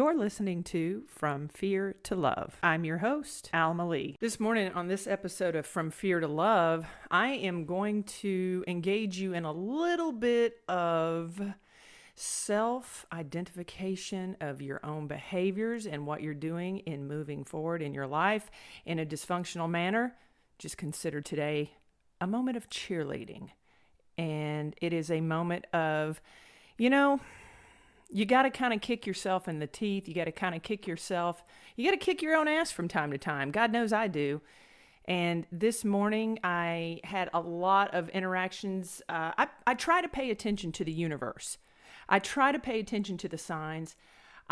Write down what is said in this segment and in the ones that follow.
You're listening to From Fear to Love. I'm your host, Alma Lee. This morning on this episode of From Fear to Love, I am going to engage you in a little bit of self-identification of your own behaviors and what you're doing in moving forward in your life in a dysfunctional manner. Just consider today a moment of cheerleading. And it is a moment of, you got to kind of kick yourself in the teeth. You got to kind of kick yourself. You got to kick your own ass from time to time. God knows I do. And this morning I had a lot of interactions. I try to pay attention to the universe. I try to pay attention to the signs.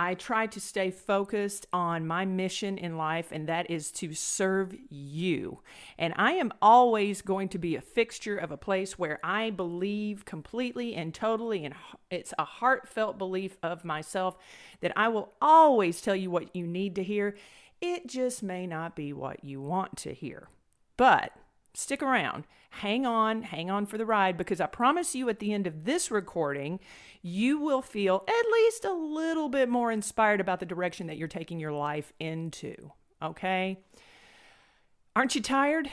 I try to stay focused on my mission in life, and that is to serve you. And I am always going to be a fixture of a place where I believe completely and totally, and it's a heartfelt belief of myself that I will always tell you what you need to hear. It just may not be what you want to hear. But stick around. Hang on for the ride, because I promise you at the end of this recording, you will feel at least a little bit more inspired about the direction that you're taking your life into. Okay? Aren't you tired?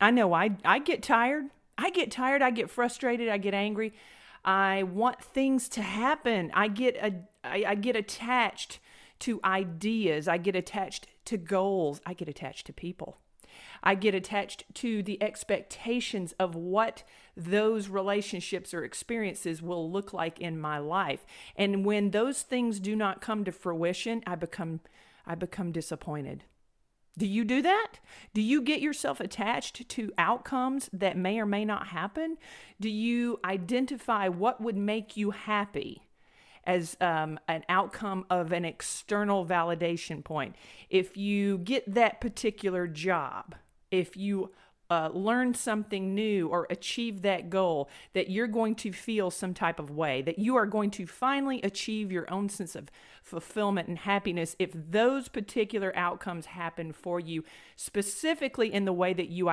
I know I get tired. I get frustrated. I get angry. I want things to happen. I get attached to ideas. I get attached to goals. I get attached to people. I get attached to the expectations of what those relationships or experiences will look like in my life. And when those things do not come to fruition, I become disappointed. Do you do that? Do you get yourself attached to outcomes that may or may not happen? Do you identify what would make you happy as an outcome of an external validation point? If you get that particular job, if you learn something new or achieve that goal, that you're going to feel some type of way, that you are going to finally achieve your own sense of fulfillment and happiness if those particular outcomes happen for you, specifically in the way that you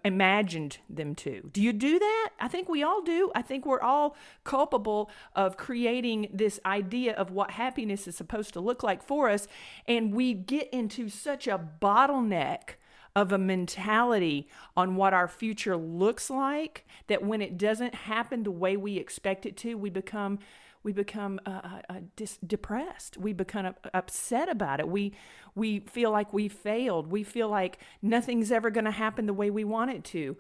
imagined them to. Do you do that? I think we all do. I think we're all culpable of creating this idea of what happiness is supposed to look like for us, and we get into such a bottleneck of a mentality on what our future looks like, that when it doesn't happen the way we expect it to, we become depressed. We become upset about it. We feel like we failed. We feel like nothing's ever going to happen the way we want it to.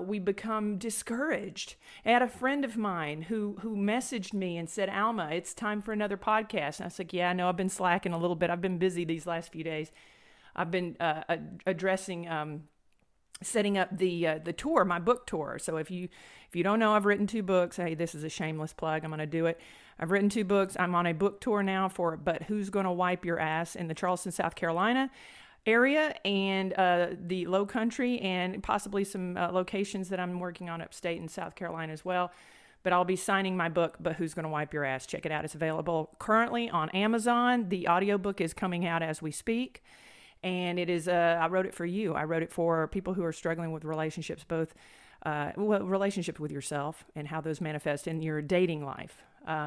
We become discouraged. I had a friend of mine who messaged me and said, "Alma, it's time for another podcast." And I was like, "Yeah, I know I've been slacking a little bit. I've been busy these last few days. I've been addressing setting up the tour, my book tour. So if you don't know, I've written 2 books. Hey, this is a shameless plug. I'm going to do it. I've written 2 books. I'm on a book tour now for But Who's Gonna Wipe Your Ass in the Charleston, South Carolina area and the Low Country, and possibly some locations that I'm working on upstate in South Carolina as well. But I'll be signing my book, But Who's Gonna Wipe Your Ass. Check it out. It's available currently on Amazon. The audiobook is coming out as we speak. And it is, I wrote it for you. I wrote it for people who are struggling with relationships, both relationships with yourself and how those manifest in your dating life.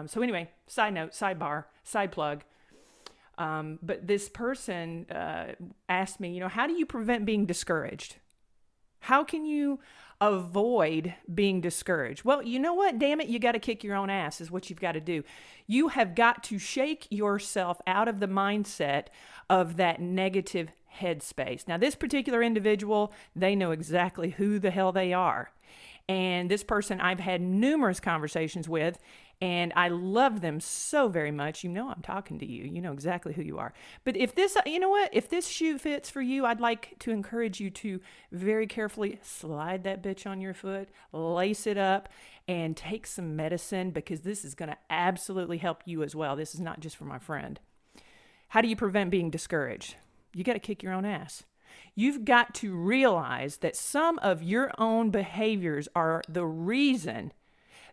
So anyway, side note, sidebar, side plug. But this person asked me, how do you prevent being discouraged? How can you avoid being discouraged? Well, you know what? Damn it, you got to kick your own ass is what you've got to do. You have got to shake yourself out of the mindset of that negative headspace. Now, this particular individual, they know exactly who the hell they are. And this person I've had numerous conversations with, and I love them so very much. You know I'm talking to you. You know exactly who you are. But if this, if this shoe fits for you, I'd like to encourage you to very carefully slide that bitch on your foot, lace it up, and take some medicine, because this is going to absolutely help you as well. This is not just for my friend. How do you prevent being discouraged? You got to kick your own ass. You've got to realize that some of your own behaviors are the reason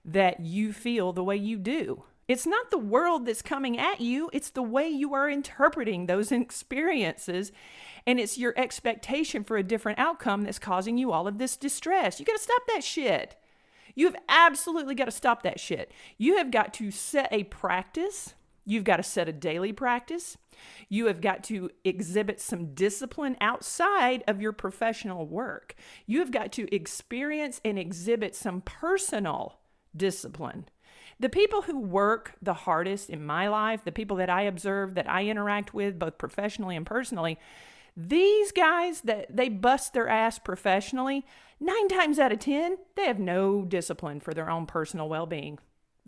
that you feel the way you do. It's not the world that's coming at you. It's the way you are interpreting those experiences. And it's your expectation for a different outcome that's causing you all of this distress. You got to stop that shit. You have absolutely got to stop that shit. You have got to set a practice. You've got to set a daily practice. You have got to exhibit some discipline outside of your professional work. You have got to experience and exhibit some personal discipline. The people who work the hardest in my life, the people that I observe, that I interact with, both professionally and personally, these guys that they bust their ass professionally, 9 times out of 10, they have no discipline for their own personal well-being.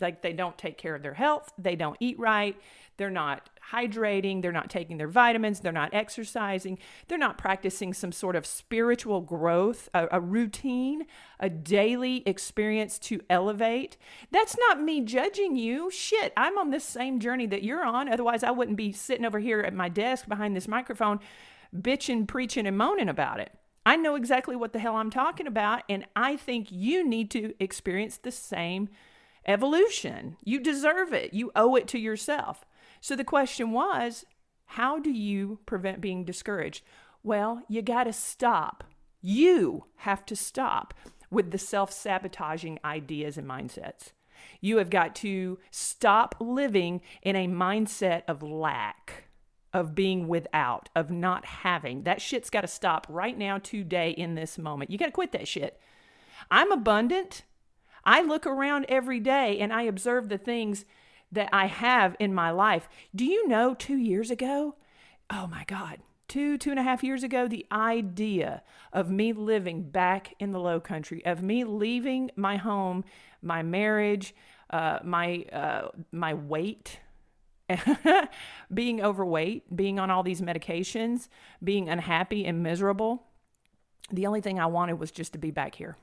Like, they don't take care of their health. They don't eat right. They're not hydrating. They're not taking their vitamins. They're not exercising. They're not practicing some sort of spiritual growth, a routine, a daily experience to elevate. That's not me judging you. Shit, I'm on this same journey that you're on. Otherwise, I wouldn't be sitting over here at my desk behind this microphone bitching, preaching, and moaning about it. I know exactly what the hell I'm talking about, and I think you need to experience the same evolution. You deserve it. You owe it to yourself. So the question was, how do you prevent being discouraged? Well, you got to stop. You have to stop with the self-sabotaging ideas and mindsets. You have got to stop living in a mindset of lack, of being without, of not having. That shit's got to stop right now, today, in this moment. You got to quit that shit. I'm abundant. I look around every day and I observe the things that I have in my life. Do you know 2 years ago? Oh my God, 2.5 years ago, the idea of me living back in the low country, of me leaving my home, my marriage, my weight, being overweight, being on all these medications, being unhappy and miserable. The only thing I wanted was just to be back here.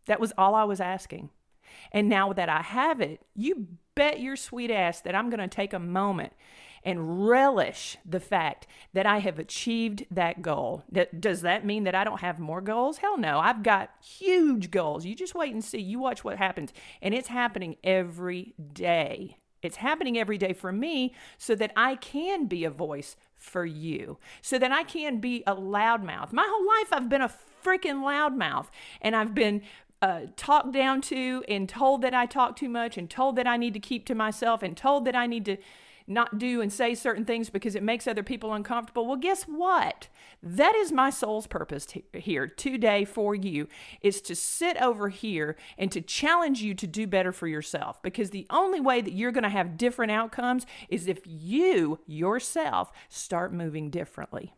That was all I was asking. And now that I have it, you bet your sweet ass that I'm going to take a moment and relish the fact that I have achieved that goal. Does that mean that I don't have more goals? Hell no. I've got huge goals. You just wait and see. You watch what happens. And it's happening every day. It's happening every day for me so that I can be a voice for you, so that I can be a loudmouth. My whole life I've been a freaking loudmouth, and I've been talked down to and told that I talk too much and told that I need to keep to myself and told that I need to not do and say certain things because it makes other people uncomfortable. Well, guess what? That is my soul's purpose here today for you, is to sit over here and to challenge you to do better for yourself, because the only way that you're going to have different outcomes is if you yourself start moving differently.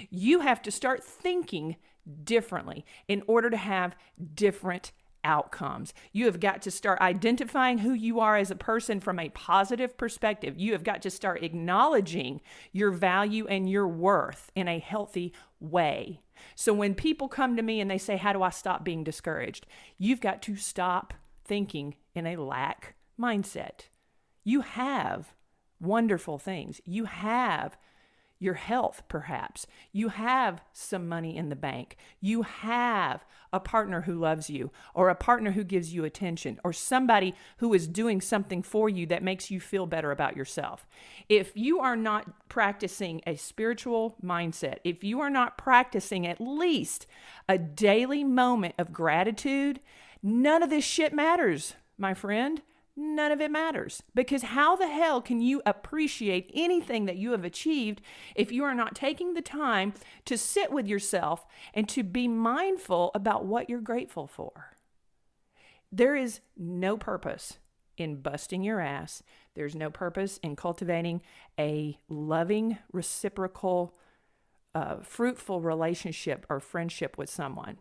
You have to start thinking differently in order to have different outcomes. You have got to start identifying who you are as a person from a positive perspective. You have got to start acknowledging your value and your worth in a healthy way. So when people come to me and they say, how do I stop being discouraged? You've got to stop thinking in a lack mindset. You have wonderful things. You have your health, perhaps. You have some money in the bank. You have a partner who loves you, or a partner who gives you attention, or somebody who is doing something for you that makes you feel better about yourself. If you are not practicing a spiritual mindset, if you are not practicing at least a daily moment of gratitude, none of this shit matters, my friend. None of it matters, because how the hell can you appreciate anything that you have achieved if you are not taking the time to sit with yourself and to be mindful about what you're grateful for? There is no purpose in busting your ass. There's no purpose in cultivating a loving, reciprocal, fruitful relationship or friendship with someone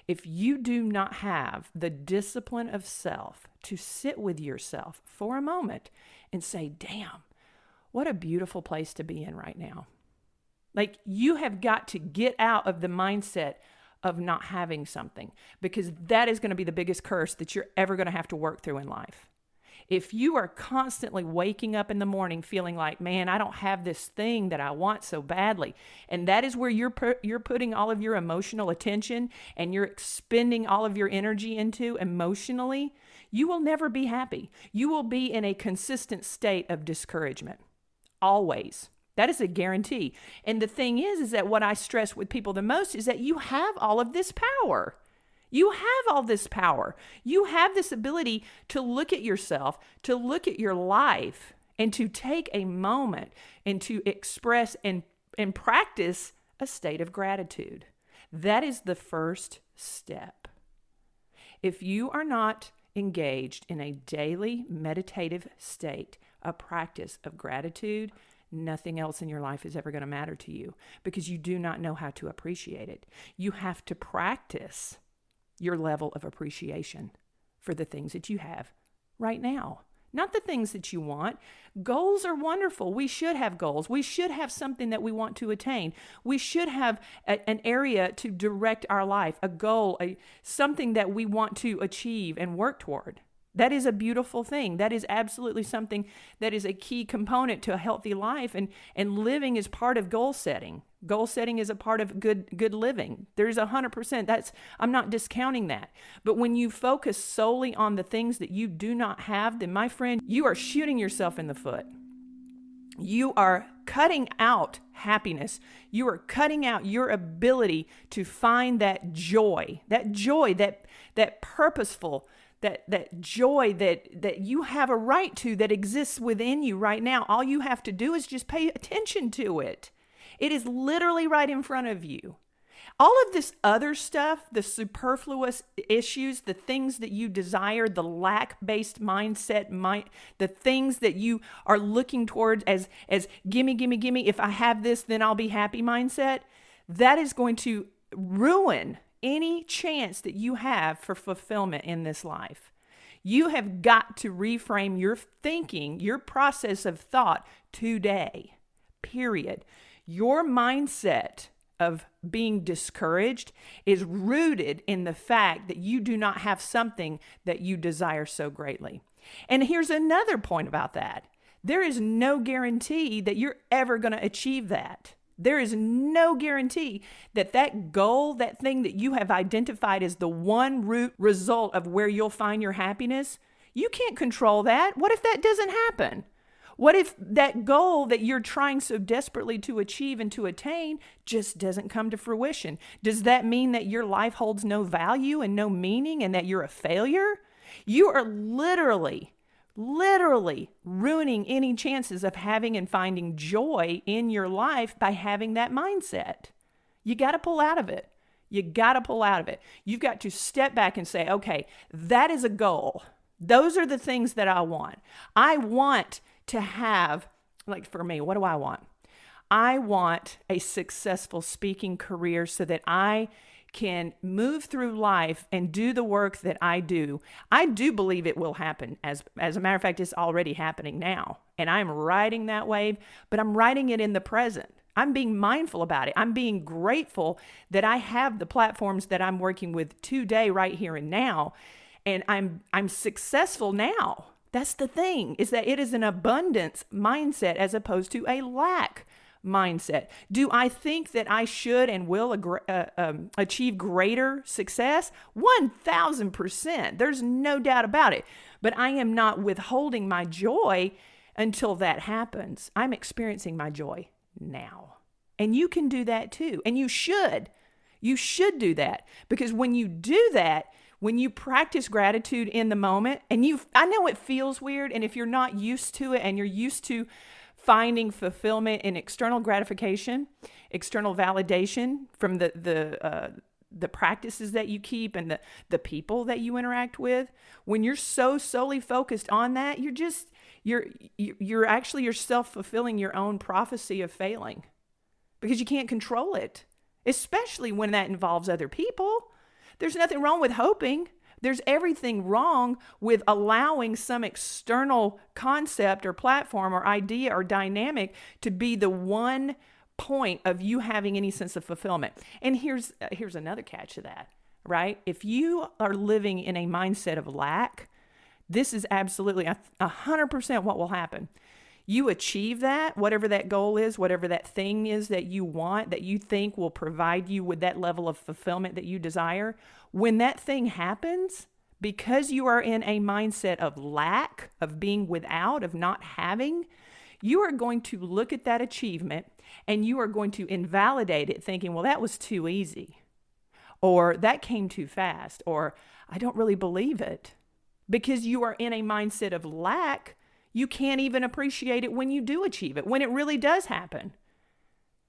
if you do not have the discipline of self to sit with yourself for a moment and say, damn, what a beautiful place to be in right now. Like, you have got to get out of the mindset of not having something, because that is going to be the biggest curse that you're ever going to have to work through in life. If you are constantly waking up in the morning feeling like, man, I don't have this thing that I want so badly, and that is where you're putting all of your emotional attention and you're expending all of your energy into emotionally, you will never be happy. You will be in a consistent state of discouragement. Always. That is a guarantee. And the thing is that what I stress with people the most is that you have all of this power. You have all this power. You have this ability to look at yourself, to look at your life, and to take a moment and to express and practice a state of gratitude. That is the first step. If you are not engaged in a daily meditative state, a practice of gratitude, nothing else in your life is ever going to matter to you because you do not know how to appreciate it. You have to practice your level of appreciation for the things that you have right now, not the things that you want. Goals are wonderful. We should have goals. We should have something that we want to attain. We should have an area to direct our life, a goal, something that we want to achieve and work toward. That is a beautiful thing. That is absolutely something that is a key component to a healthy life. And living is part of goal setting. Goal setting is a part of good living. There's 100%. I'm not discounting that. But when you focus solely on the things that you do not have, then my friend, you are shooting yourself in the foot. You are cutting out happiness. You are cutting out your ability to find that joy, that purposeful, that joy that you have a right to, that exists within you right now. All you have to do is just pay attention to it. It is literally right in front of you. All of this other stuff, the superfluous issues, the things that you desire, the lack-based mindset, the things that you are looking towards as gimme, gimme, gimme, if I have this, then I'll be happy mindset, that is going to ruin any chance that you have for fulfillment in this life. You have got to reframe your thinking, your process of thought today, period. Your mindset of being discouraged is rooted in the fact that you do not have something that you desire so greatly. And here's another point about that. There is no guarantee that you're ever going to achieve that. There is no guarantee that that goal, that thing that you have identified as the one root result of where you'll find your happiness, you can't control that. What if that doesn't happen? What if that goal that you're trying so desperately to achieve and to attain just doesn't come to fruition? Does that mean that your life holds no value and no meaning and that you're a failure? You are literally ruining any chances of having and finding joy in your life by having that mindset. You got to pull out of it. You've got to step back and say, okay, that is a goal. Those are the things that I want. I want to have, like for me, what do I want? I want a successful speaking career so that I can move through life and do the work that I do. I do believe it will happen. As a matter of fact, it's already happening now. And I'm riding that wave, but I'm riding it in the present. I'm being mindful about it. I'm being grateful that I have the platforms that I'm working with today, right here and now. And I'm successful now. That's the thing, is that it is an abundance mindset as opposed to a lack mindset. Do I think that I should and will achieve greater success? 1,000%. There's no doubt about it. But I am not withholding my joy until that happens. I'm experiencing my joy now. And you can do that too. And you should. You should do that. Because when you do that, when you practice gratitude in the moment, and I know it feels weird, and if you're not used to it and you're used to finding fulfillment in external gratification, external validation from the practices that you keep and the people that you interact with, when you're so solely focused on that, you're actually yourself fulfilling your own prophecy of failing because you can't control it, especially when that involves other people. There's nothing wrong with hoping. There's everything wrong with allowing some external concept or platform or idea or dynamic to be the one point of you having any sense of fulfillment. And here's another catch to that, right? If you are living in a mindset of lack, this is absolutely 100% what will happen. You achieve that, whatever that goal is, whatever that thing is that you want, that you think will provide you with that level of fulfillment that you desire. When that thing happens, because you are in a mindset of lack, of being without, of not having, you are going to look at that achievement and you are going to invalidate it thinking, well, that was too easy, or that came too fast, or I don't really believe it. Because you are in a mindset of lack, You can't even appreciate it when you do achieve it, when it really does happen.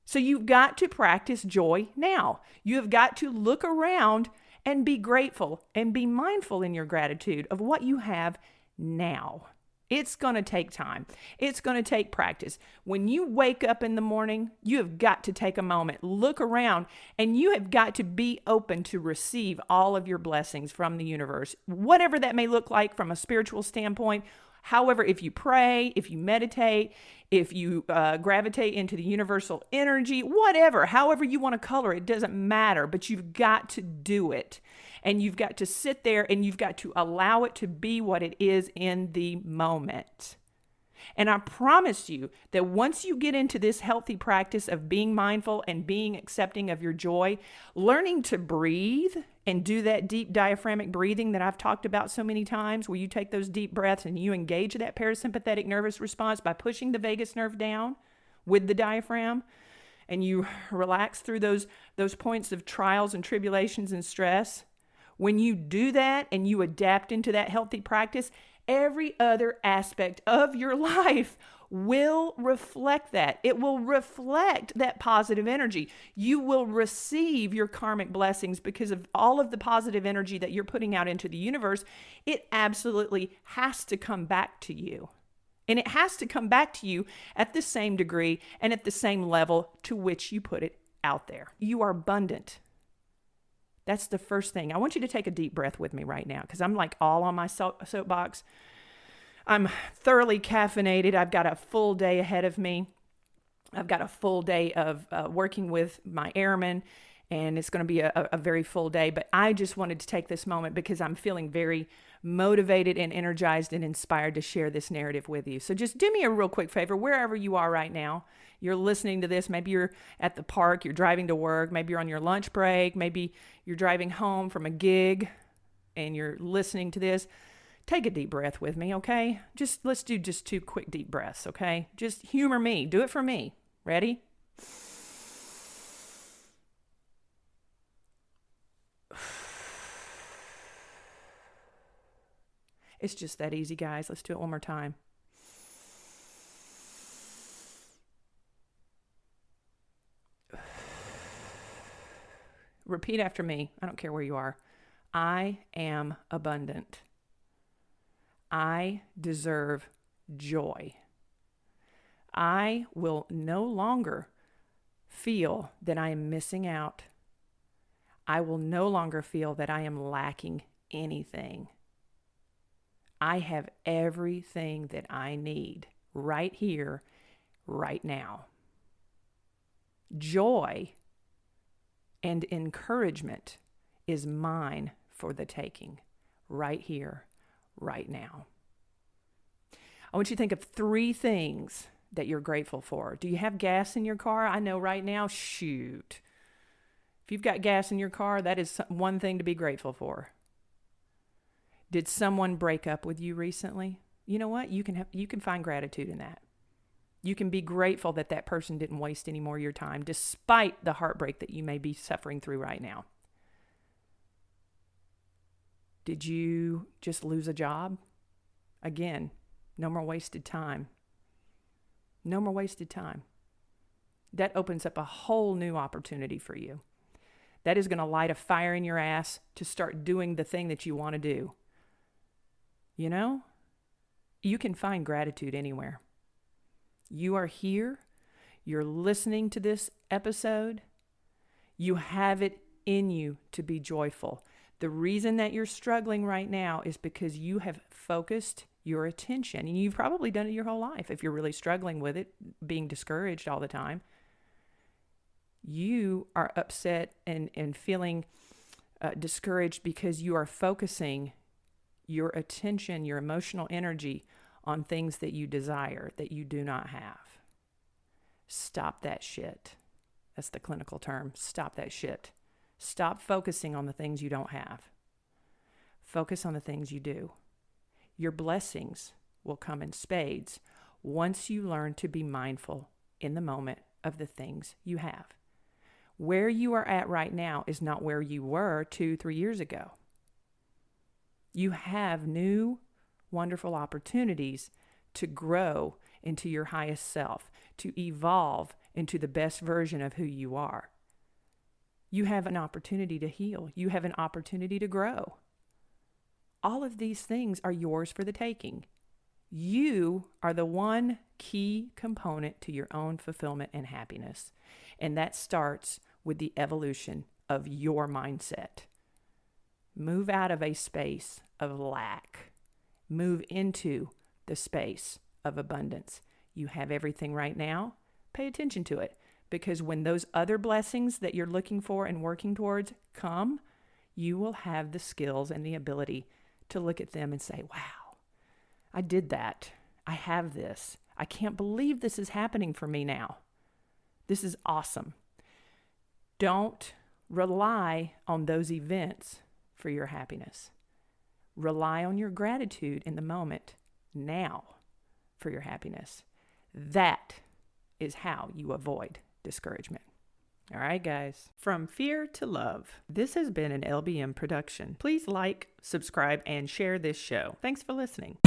So you've got to practice joy now. You have got to look around and be grateful and be mindful in your gratitude of what you have now. It's going to take time. It's going to take practice. When you wake up in the morning, you have got to take a moment, look around, and you have got to be open to receive all of your blessings from the universe, whatever that may look like from a spiritual standpoint. However, if you pray, if you meditate, if you gravitate into the universal energy, whatever, however you want to color it, doesn't matter, but you've got to do it. And you've got to sit there and you've got to allow it to be what it is in the moment. And I promise you that once you get into this healthy practice of being mindful and being accepting of your joy, learning to breathe and do that deep diaphragmatic breathing that I've talked about so many times, where you take those deep breaths and you engage that parasympathetic nervous response by pushing the vagus nerve down with the diaphragm, and you relax through those points of trials and tribulations and stress. When you do that and you adapt into that healthy practice, every other aspect of your life will reflect that. It will reflect that positive energy. You will receive your karmic blessings because of all of the positive energy that you're putting out into the universe. It absolutely has to come back to you. And it has to come back to you at the same degree and at the same level to which you put it out there. You are abundant. That's the first thing. I want you to take a deep breath with me right now, because I'm like all on my soapbox. I'm thoroughly caffeinated. I've got a full day ahead of me. I've got a full day of working with my airmen, and it's going to be a very full day. But I just wanted to take this moment because I'm feeling very motivated and energized and inspired to share this narrative with you. So just do me a real quick favor, wherever you are right now. You're listening to this. Maybe you're at the park, you're driving to work, maybe you're on your lunch break, maybe you're driving home from a gig and you're listening to this. Take a deep breath with me, okay? Let's do just 2 quick deep breaths, okay? Just humor me. Do it for me. Ready? It's just that easy, guys. Let's do it one more time. Repeat after me. I don't care where you are. I am abundant. I deserve joy. I will no longer feel that I am missing out. I will no longer feel that I am lacking anything. I have everything that I need right here, right now. Joy and encouragement is mine for the taking, right here, right now. I want you to think of 3 things that you're grateful for. Do you have gas in your car? I know right now, shoot. If you've got gas in your car, that is one thing to be grateful for. Did someone break up with you recently? You know what? You can find gratitude in that. You can be grateful that that person didn't waste any more of your time, despite the heartbreak that you may be suffering through right now. Did you just lose a job? Again, no more wasted time. No more wasted time. That opens up a whole new opportunity for you. That is going to light a fire in your ass to start doing the thing that you want to do. You know, you can find gratitude anywhere. You are here. You're listening to this episode. You have it in you to be joyful. The reason that you're struggling right now is because you have focused your attention, and you've probably done it your whole life. If you're really struggling with it, being discouraged all the time, you are upset and feeling discouraged because you are focusing your attention, your emotional energy on things that you desire, that you do not have. Stop that shit. That's the clinical term. Stop that shit. Stop focusing on the things you don't have. Focus on the things you do. Your blessings will come in spades once you learn to be mindful in the moment of the things you have. Where you are at right now is not where you were 2-3 years ago. You have new, wonderful opportunities to grow into your highest self, to evolve into the best version of who you are. You have an opportunity to heal. You have an opportunity to grow. All of these things are yours for the taking. You are the one key component to your own fulfillment and happiness. And that starts with the evolution of your mindset. Move out of a space of lack. Move into the space of abundance. You have everything right now. Pay attention to it, because when those other blessings that you're looking for and working towards come, you will have the skills and the ability to look at them and say, wow, I did that. I have this. I can't believe this is happening for me now. This is awesome. Don't rely on those events for your happiness. Rely on your gratitude in the moment now for your happiness. That is how you avoid discouragement. All right, guys. From fear to love. This has been an LBM production. Please like, subscribe, and share this show. Thanks for listening.